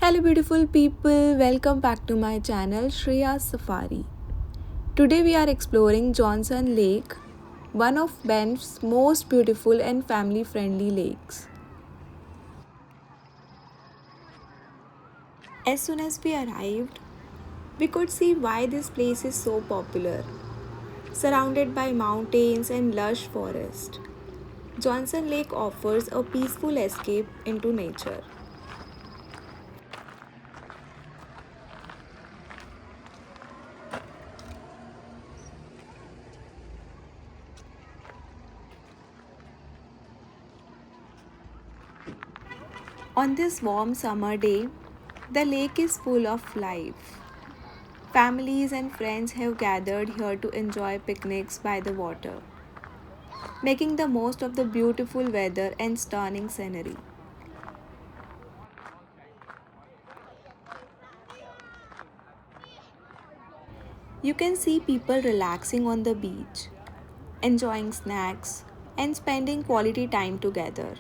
Hello beautiful people, welcome back to my channel Shreeya's Safari. Today we are exploring Johnson Lake, one of Banff's most beautiful and family friendly lakes. As soon as we arrived, we could see why this place is so popular. Surrounded by mountains and lush forest, Johnson Lake offers a peaceful escape into nature. On this warm summer day, the lake is full of life. Families and friends have gathered here to enjoy picnics by the water, making the most of the beautiful weather and stunning scenery. You can see people relaxing on the beach, enjoying snacks, and spending quality time together.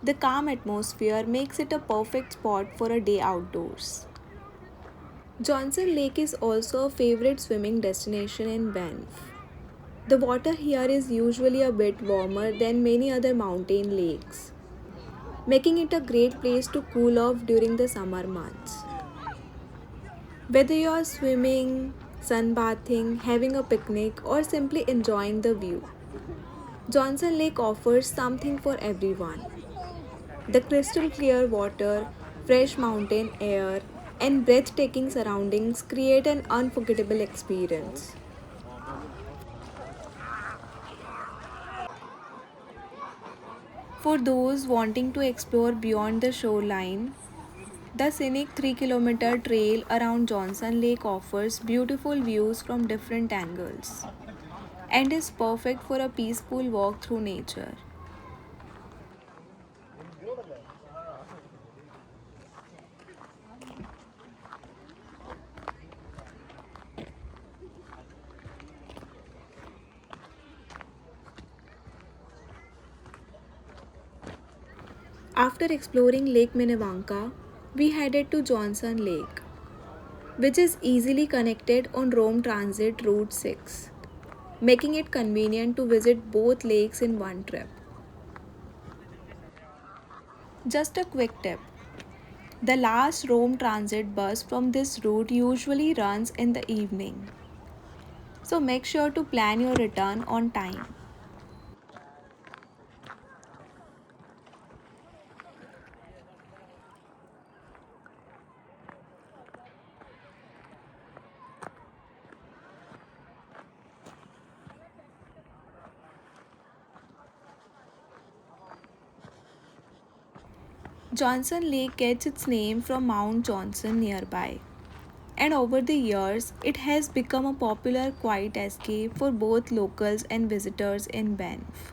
The calm atmosphere makes it a perfect spot for a day outdoors. Johnson Lake is also a favorite swimming destination in Banff. The water here is usually a bit warmer than many other mountain lakes, making it a great place to cool off during the summer months. Whether you are swimming, sunbathing, having a picnic, or simply enjoying the view, Johnson Lake offers something for everyone. The crystal clear water, fresh mountain air, and breathtaking surroundings create an unforgettable experience. For those wanting to explore beyond the shoreline, the scenic 3-kilometer trail around Johnson Lake offers beautiful views from different angles and is perfect for a peaceful walk through nature. After exploring Lake Minnewanka, we headed to Johnson Lake, which is easily connected on Rome Transit Route 6, making it convenient to visit both lakes in one trip. Just a quick tip: the last Rome Transit bus from this route usually runs in the evening, so make sure to plan your return on time. Johnson Lake gets its name from Mount Johnson nearby, and over the years, it has become a popular quiet escape for both locals and visitors in Banff.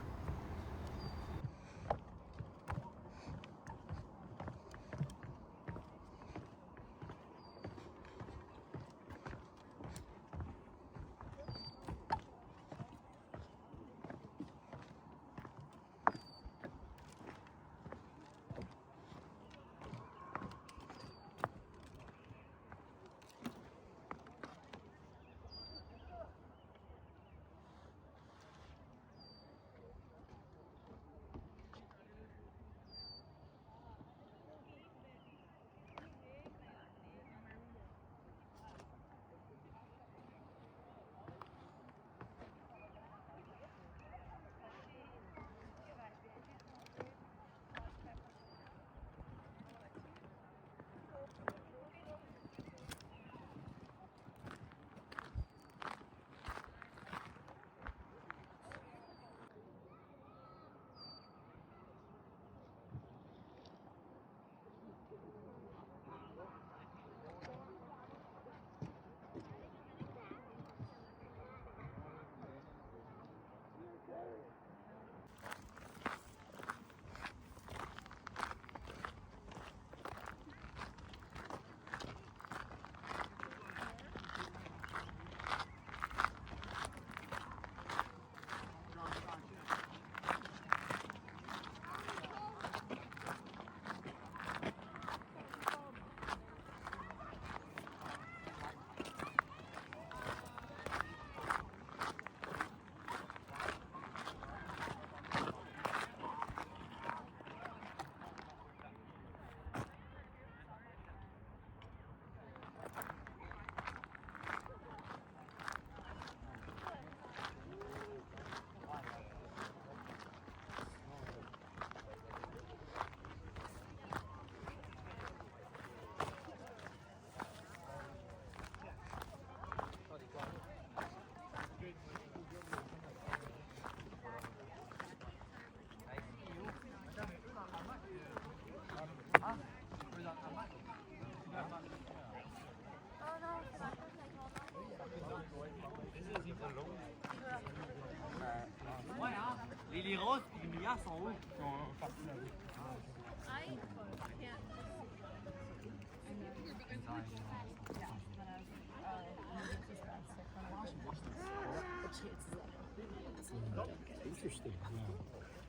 Interesting. Yeah.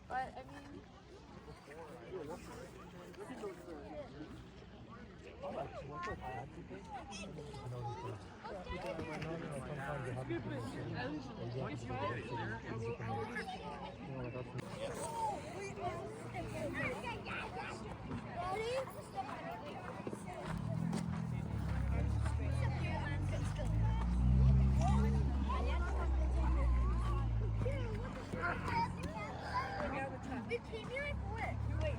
But I mean, we came here like what? Wait.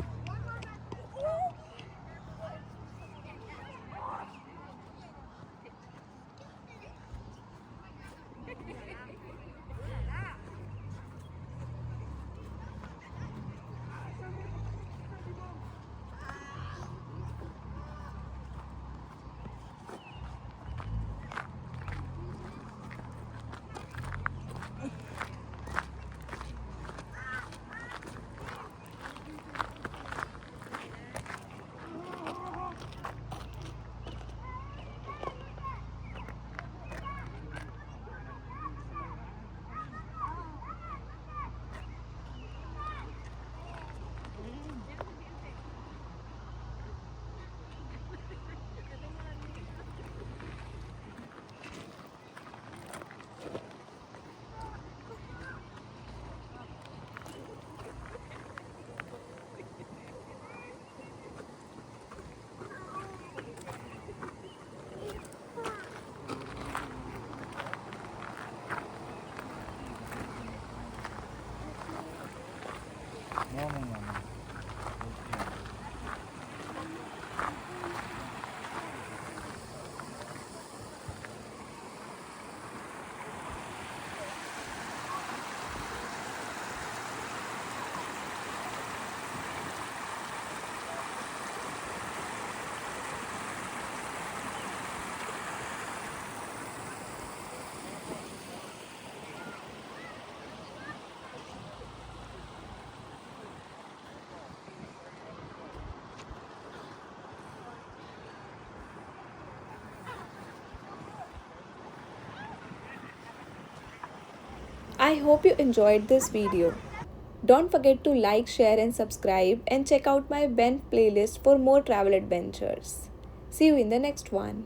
I hope you enjoyed this video. Don't forget to like, share and subscribe and check out my Banff playlist for more travel adventures. See you in the next one.